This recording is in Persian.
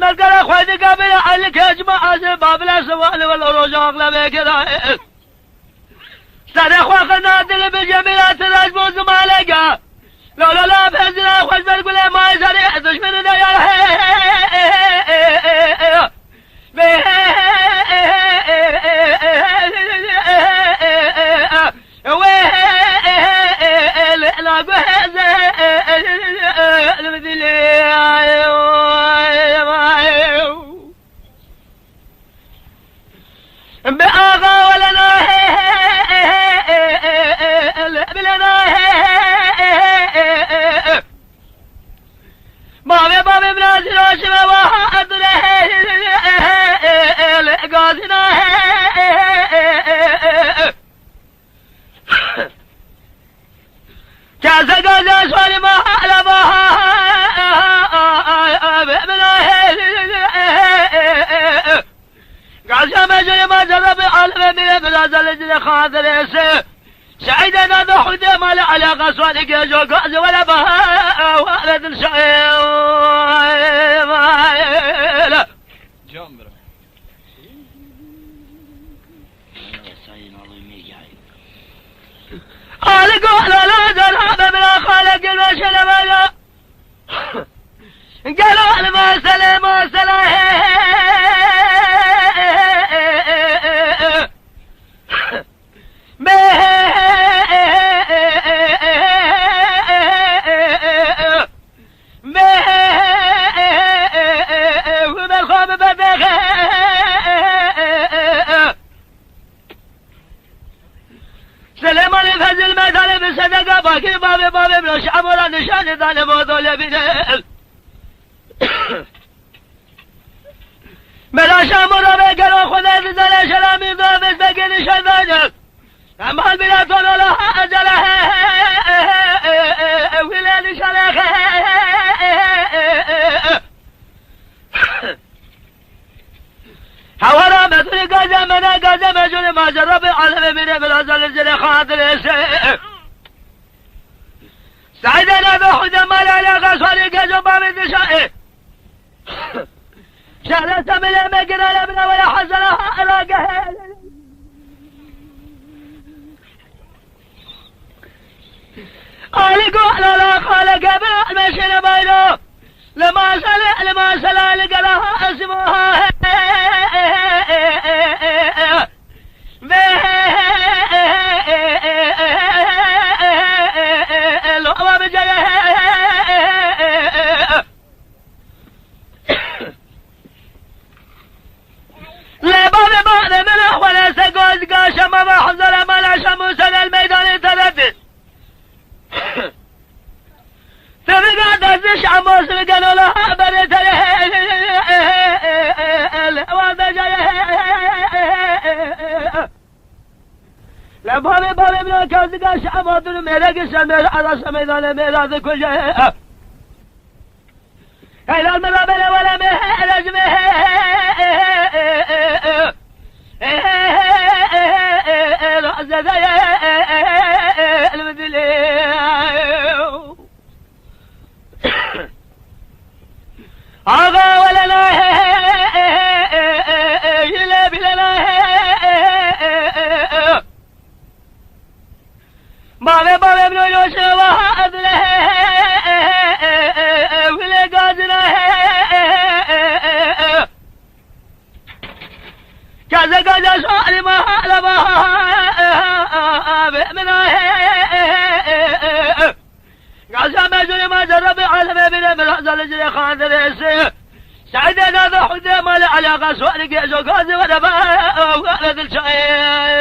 قال خويدي قبل عليك اجمع باب الاسوال والرجاق لبكره صدق وخنا دل بجميلات الأجبوز ما لقى لا بهزنا خوش بالقول ما يزري دشمن ديار بآغا ولنا بابي بنازل وشبه واحد قاضينا كاسا قاضي سوالي ما حلبها قاسا مجري ما جرب علم من بلازل الجل خاطر يسي سعيدنا ضحود ما لا علاقة سوالك يا جو قاضي ولا بها والد شعيب جامبر قال قول لا درهم من خالق المشل ملا قالوا المسألة مسألة سليمان الفزل مثل بصدقه باقي بابي بلا شعب نشان ظالم وذول بنال بلا شامر بقرا خذ زل شلامي ضابط بقي نشان ذلك اما البلاد ولا لها اجلها ولا نشالها حورا مثل قزمنا قزم جل ما جرب علم من بالازل الجل خاطر يسير سعيدنا بحد مال على غسول قزم من دشائه شهلة من المقرى لبنا ولا حزنها راقه قال قول لا قال قبل المشي بينه لما سلا لقلها اسمها لا بعد منه ولا سقوز قاشم ما حضر ما لا شموس الميدان يتردد تبقى تزش عموس قالوا لها بريت لا بابي من كوز قاش عمود الميرا قسم ميرا على سميدان ميرا ذي كل شيء هيلا المرابل ولا مهرج آغا ولا لا يلا بلا بابي من يوسف وهاد له ولا قادنا كذا قاد سؤال ما لبها من قاسم مجري ما جرب علم من الأزل الجري خاطر يسير سعيدنا ضحود ما لا علاقة سؤالك يا زوجاتي ولا بها ولد الشعير